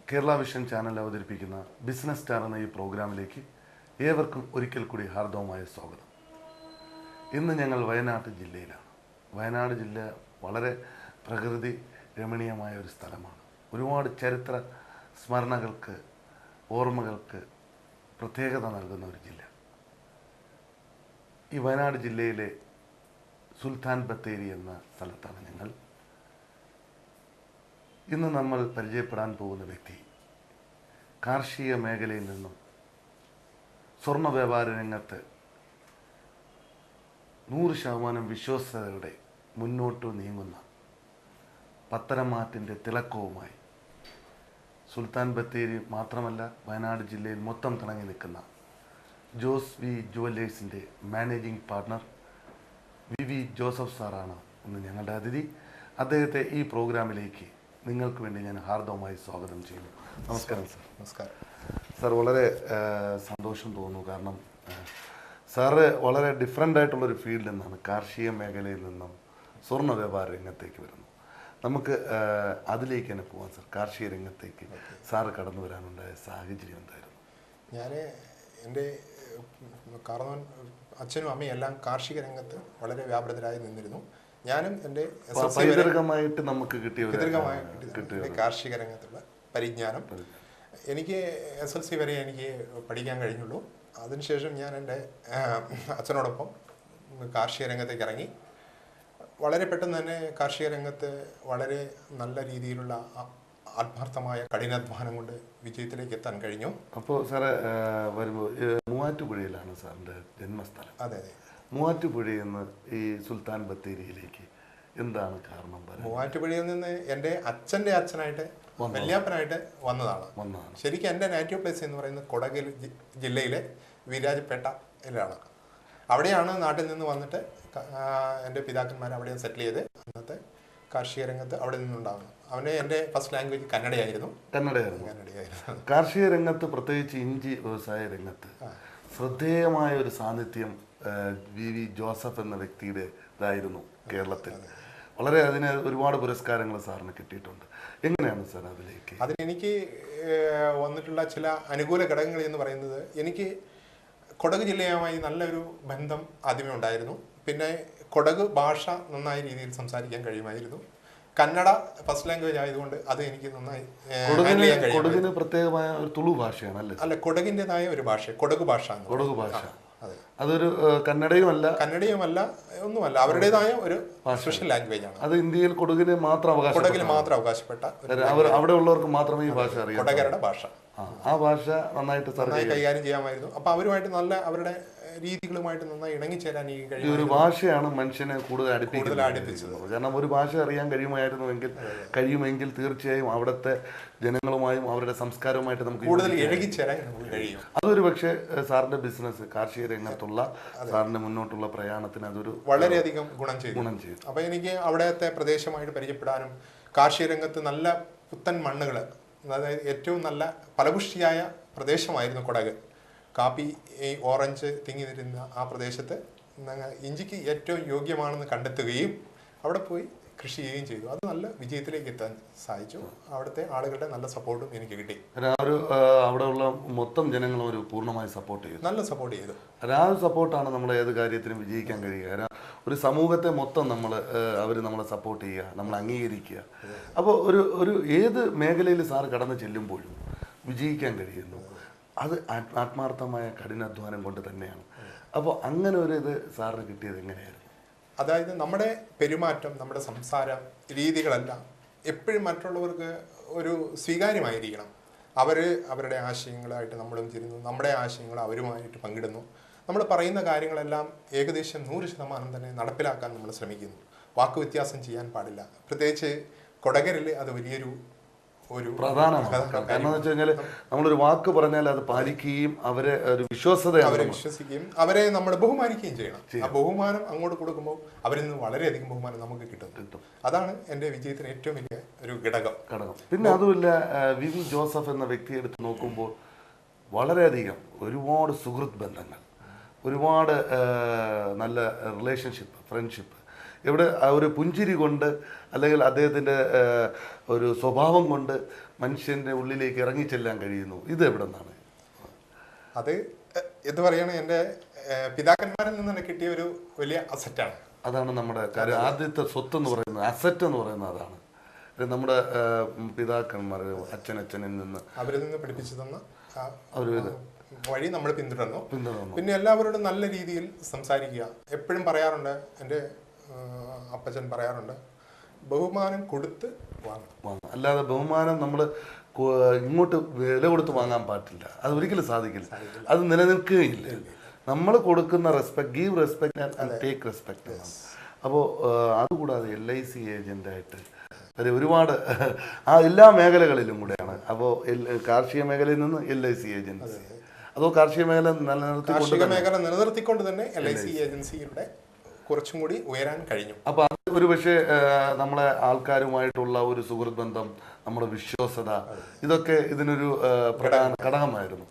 Kerala vision channel അവതരിപ്പിക്കുന്ന business star എന്ന ഈ പ്രോഗ്രാമിലേക്ക് ഏവർക്കും ഒരിക്കൽ കൂടി ഹാർദവമായ സ്വാഗതം. ഇന്ന് ഞങ്ങൾ വയനാട് ജില്ലയിലാണ്. വയനാട് ജില്ല വളരെ പ്രകൃതി രമണീയമായ ഒരു സ്ഥലമാണ്. ഒരുപാട് ചരിത്ര സ്മരണകൾക്ക്, ഓർമ്മകൾക്ക് പ്രത്യേകത നൽകുന്ന ഒരു ജില്ല. ഈ വയനാട് ജില്ലയിലെ സുൽത്താൻ ബത്തേരി എന്ന സ്ഥലത്താണ് ഞങ്ങൾ. ഇന്ന് നമ്മൾ പരിചയപ്പെടാൻ പോകുന്ന വ്യക്തി കാർഷിക മേഖലയിൽ നിന്നും സ്വർണ്ണ വ്യാപാര രംഗത്ത് 100% വിശ്വസ്തയോടെ മുന്നോട്ട് നീങ്ങുന്ന പത്തനംമാറ്റിൻ്റെ തിളക്കവുമായി സുൽത്താൻ ബത്തേരി മാത്രമല്ല വയനാട് ജില്ലയിൽ മൊത്തം തിളങ്ങി നിൽക്കുന്ന ജോസ് വി ജുവല്ലേഴ്സിൻ്റെ മാനേജിംഗ് പാർട്ണർ വി ജോസഫ് സാറാണ് ഇന്ന് ഞങ്ങളുടെ അതിഥി. അദ്ദേഹത്തെ ഈ പ്രോഗ്രാമിലേക്ക് നിങ്ങൾക്ക് വേണ്ടി ഞാൻ ഹാർദവമായി സ്വാഗതം ചെയ്യുന്നു. നമസ്കാരം സാർ. നമസ്കാരം സാർ. വളരെ സന്തോഷം തോന്നുന്നു. കാരണം സാറ് വളരെ ഡിഫറെൻ്റ് ആയിട്ടുള്ളൊരു ഫീൽഡിൽ നിന്നാണ്, കാർഷിക മേഖലയിൽ നിന്നും സ്വർണ്ണ വ്യാപാര രംഗത്തേക്ക് വരുന്നു. നമുക്ക് അതിലേക്ക് തന്നെ പോകാം സാർ. കാർഷിക രംഗത്തേക്ക് സാറ് കടന്നു വരാനുണ്ടായ സാഹചര്യം എന്തായിരുന്നു? ഞാൻ എൻ്റെ കാരണം അച്ഛനും അമ്മയും എല്ലാം കാർഷിക രംഗത്ത് വളരെ വ്യാപൃതരായി നിന്നിരുന്നു. ഞാനും എൻ്റെ പൈതൃകമായിട്ട് നമുക്ക് കിട്ടിയ കാർഷിക രംഗത്തുള്ള പരിജ്ഞാനം എനിക്ക് SLC വരെ എനിക്ക് പഠിക്കാൻ കഴിഞ്ഞുള്ളൂ. അതിനുശേഷം ഞാൻ എൻ്റെ അച്ഛനോടൊപ്പം കാർഷിക രംഗത്തേക്ക് ഇറങ്ങി. വളരെ പെട്ടെന്ന് തന്നെ കാർഷിക രംഗത്ത് വളരെ നല്ല രീതിയിലുള്ള ആത്മാർത്ഥമായ കഠിനാധ്വാനം കൊണ്ട് വിജയത്തിലേക്ക് എത്താൻ കഴിഞ്ഞു. അപ്പോൾ സാറേ വരുമ്പോൾ മൂവാറ്റുപുഴയിലാണ് സാറിൻ്റെ ജന്മസ്ഥലം. അതെ അതെ. മൂവാറ്റുപുഴയിൽ നിന്ന് ഈ സുൽത്താൻ ബത്തേരിയിലേക്ക് എന്താണ് കാരണം? മൂവാറ്റുപുഴയിൽ നിന്ന് എൻ്റെ അച്ഛൻ്റെ അച്ഛനായിട്ട് വല്യാപ്പനായിട്ട് വന്നതാണ്. ശരിക്കും എൻ്റെ നാറ്റീവ് പ്ലേസ് എന്ന് പറയുന്നത് കൊടക് ജില്ലയിലെ വിരാജപേട്ടയിലാണ്. അവിടെയാണ് നാട്ടിൽ നിന്ന് വന്നിട്ട് എൻ്റെ പിതാക്കന്മാർ അവിടെ സെറ്റിൽ ചെയ്ത് അന്നത്തെ കാർഷിക രംഗത്ത് അവിടെ നിന്നുണ്ടാകുന്നു. അവന് എൻ്റെ ഫസ്റ്റ് ലാംഗ്വേജ് കന്നഡയായിരുന്നു. കാർഷിക രംഗത്ത്, പ്രത്യേകിച്ച് ഇഞ്ചി വ്യവസായ രംഗത്ത് ശ്രദ്ധേയമായ ഒരു സാന്നിധ്യം വി ജോസഫ് എന്ന വ്യക്തിയുടെ ഇതായിരുന്നു കേരളത്തിൽ. വളരെ അതിന് ഒരുപാട് പുരസ്കാരങ്ങൾ സാറിന് കിട്ടിയിട്ടുണ്ട്. എങ്ങനെയാണ് സാർ അതിലേക്ക്? അതിനെനിക്ക് വന്നിട്ടുള്ള ചില അനുകൂല ഘടകങ്ങൾ എന്ന് പറയുന്നത്, എനിക്ക് കൊടക് ജില്ലയുമായി നല്ലൊരു ബന്ധം ആദ്യമേ ഉണ്ടായിരുന്നു. പിന്നെ കൊടക് ഭാഷ നന്നായ രീതിയിൽ സംസാരിക്കാൻ കഴിയുമായിരുന്നു. കന്നഡ ഫസ്റ്റ് ലാംഗ്വേജ് ആയതുകൊണ്ട് അത് എനിക്ക് നന്നായി കൊടകിന് പ്രത്യേകമായ ഒരു തുളു ഭാഷയാണ് അല്ലേ? അല്ല, കൊടകിൻ്റെതായ ഒരു ഭാഷ, കൊടക് ഭാഷ. കൊടക് ഭാഷ അതൊരു കന്നഡയുമല്ല ഒന്നുമല്ല, അവരുടേതായ ഒരു സ്പെഷ്യൽ ലാംഗ്വേജ് ആണ്. അത് ഇന്ത്യയിൽ കൊടകിന് മാത്രം അവകാശപ്പെട്ട അവിടെ ഉള്ളവർക്ക് മാത്രമേ ഈ ഭാഷ അറിയാം. കൊടകരുടെ ഭാഷ. ആ ഭാഷ നന്നായി കൈകാര്യം ചെയ്യാമായിരുന്നു. അപ്പൊ അവരുമായിട്ട് നല്ല അവരുടെ രീതികളുമായിട്ട് നന്നായി ഇണങ്ങിച്ചേരാൻ ഈ കഴിയും. ഒരു ഭാഷയാണ് മനുഷ്യനെ കൂടുതൽ അടുപ്പിച്ചത്. കാരണം ഒരു ഭാഷ അറിയാൻ കഴിയുമെങ്കിൽ തീർച്ചയായും അവിടുത്തെ ജനങ്ങളുമായും അവരുടെ സംസ്കാരവുമായിട്ട് നമുക്ക് കൂടുതൽ ഇഴകിച്ചേരാൻ കഴിയും. അതൊരു പക്ഷേ സാറിന്റെ ബിസിനസ്, കാർഷിക രംഗത്തുള്ള സാറിന്റെ മുന്നോട്ടുള്ള പ്രയാണത്തിന് അതൊരു വളരെയധികം ഗുണം ചെയ്തു. അപ്പൊ എനിക്ക് അവിടത്തെ പ്രദേശമായിട്ട് പരിചയപ്പെടാനും, കാർഷിക രംഗത്ത് നല്ല പുത്തൻ മണ്ണുകൾ, അതായത് ഏറ്റവും നല്ല ഫലപുഷ്ടിയായ പ്രദേശമായിരുന്നു കൊടക്. കാപ്പി, ഓറഞ്ച് തിങ്ങി നിരുന്ന ആ പ്രദേശത്ത് ഇഞ്ചിക്ക് ഏറ്റവും യോഗ്യമാണെന്ന് കണ്ടെത്തുകയും അവിടെ പോയി കൃഷി ചെയ്യുകയും ചെയ്തു. അത് നല്ല വിജയത്തിലേക്ക് എത്താൻ സാധിച്ചു. അവിടുത്തെ ആളുകളുടെ നല്ല സപ്പോർട്ടും എനിക്ക് കിട്ടി. അവിടെയുള്ള മൊത്തം ജനങ്ങളും ഒരു പൂർണ്ണമായി നല്ല സപ്പോർട്ട് ചെയ്തു. ആ ഒരു സപ്പോർട്ടാണ് നമ്മൾ ഏത് കാര്യത്തിനും വിജയിക്കാൻ കഴിയുക. ഒരു സമൂഹത്തെ മൊത്തം അവർ നമ്മളെ സപ്പോർട്ട് ചെയ്യുക, നമ്മൾ അംഗീകരിക്കുക. അപ്പോൾ ഒരു ഏത് മേഖലയിൽ സാറ് കടന്നു ചെല്ലുമ്പോഴും വിജയിക്കാൻ കഴിയുന്നു. അത് ആത്മാർത്ഥമായ കഠിനാധ്വാനം കൊണ്ട് തന്നെയാണ്. അപ്പോൾ അങ്ങനെ ഒരു ഇത് സാറിന് കിട്ടിയത് എങ്ങനെയായിരുന്നു? അതായത് നമ്മുടെ പെരുമാറ്റം, നമ്മുടെ സംസാര രീതികളെല്ലാം എപ്പോഴും മറ്റുള്ളവർക്ക് ഒരു സ്വീകാര്യമായിരിക്കണം. അവരുടെ ആശയങ്ങളായിട്ട് നമ്മളും ചേരുന്നു, നമ്മുടെ ആശയങ്ങൾ അവരുമായിട്ട് പങ്കിടുന്നു. നമ്മൾ പറയുന്ന കാര്യങ്ങളെല്ലാം ഏകദേശം 100% തന്നെ നടപ്പിലാക്കാൻ നമ്മൾ ശ്രമിക്കുന്നു. വാക്കുവ്യത്യാസം ചെയ്യാൻ പാടില്ല. പ്രത്യേകിച്ച് കൊടകരിൽ അത് വലിയൊരു പ്രധാനമാണ്. കാരണം എന്ന് വെച്ച് കഴിഞ്ഞാൽ നമ്മളൊരു വാക്ക് പറഞ്ഞാൽ അത് പാലിക്കുകയും അവരെ ഒരു വിശ്വസിക്കുകയും അവരെ നമ്മൾ ബഹുമാനിക്കുകയും ചെയ്യണം. ആ ബഹുമാനം അങ്ങോട്ട് കൊടുക്കുമ്പോൾ അവരിൽ നിന്ന് വളരെയധികം ബഹുമാനം നമുക്ക് കിട്ടും. അതാണ് എൻ്റെ വിജയത്തിന് ഏറ്റവും വലിയ ഒരു ഘടകം. പിന്നെ അതുമില്ല, വി ജോസഫ് എന്ന വ്യക്തിയെ എടുത്ത് നോക്കുമ്പോൾ വളരെയധികം ഒരുപാട് സുഹൃത്ത് ബന്ധങ്ങൾ, ഒരുപാട് നല്ല റിലേഷൻഷിപ്പ്, ഫ്രണ്ട്ഷിപ്പ് ഇവിടെ ആ ഒരു പുഞ്ചിരി കൊണ്ട് അല്ലെങ്കിൽ അദ്ദേഹത്തിൻ്റെ ഒരു സ്വഭാവം കൊണ്ട് മനുഷ്യൻ്റെ ഉള്ളിലേക്ക് ഇറങ്ങിച്ചെല്ലാൻ കഴിയുന്നു. ഇത് എവിടെ നിന്നാണ്? അത് എന്ത് പറയണ എൻ്റെ പിതാക്കന്മാരിൽ നിന്ന് തന്നെ കിട്ടിയ ഒരു വലിയ അസറ്റാണ്. അതാണ് നമ്മുടെ കാര്യം. ആദ്യത്തെ സ്വത്ത് എന്ന് പറയുന്നത്, അസറ്റ് എന്ന് പറയുന്നത് അതാണ്. നമ്മുടെ പിതാക്കന്മാർ അച്ഛനിൽ നിന്ന് അവരിൽ നിന്ന് പഠിപ്പിച്ചു തന്ന ഒരു വഴി നമ്മൾ പിന്തുടർന്നു. പിന്നെ എല്ലാവരോടും നല്ല രീതിയിൽ സംസാരിക്കുക. എപ്പോഴും പറയാറുണ്ട്, എൻ്റെ അപ്പച്ചൻ പറയാറുണ്ട്, ബഹുമാനം കൊടുത്ത് വാങ്ങും. അല്ലാതെ ബഹുമാനം നമ്മൾ ഇങ്ങോട്ട് വില കൊടുത്ത് വാങ്ങാൻ പാടില്ല. അത് ഒരിക്കലും സാധിക്കില്ല. അത് നിലനിൽക്കുകയില്ല. നമ്മൾ കൊടുക്കുന്ന respect, give respect and take respect. അപ്പോൾ അതുകൂടാതെ LIC ഏജൻ്റായിട്ട് ഒരുപാട് എല്ലാ മേഖലകളിലും കൂടെയാണ്. അപ്പോൾ കാർഷിക മേഖലയിൽ നിന്ന് LIC ഏജൻസി, അതോ കാർഷിക മേഖല നിലനിർത്തിക്കൊണ്ട് തന്നെ LIC ഏജൻസിയുടെ കുറച്ചും കൂടി ഉയരാൻ കഴിഞ്ഞു. അപ്പൊ അത് ഒരു പക്ഷേ നമ്മളെ ആൾക്കാരുമായിട്ടുള്ള ഒരു സുഹൃത്ത് ബന്ധം, നമ്മുടെ വിശ്വാസത, ഇതൊക്കെ ഇതിനൊരു പ്രധാന ഘടകമായിരുന്നു.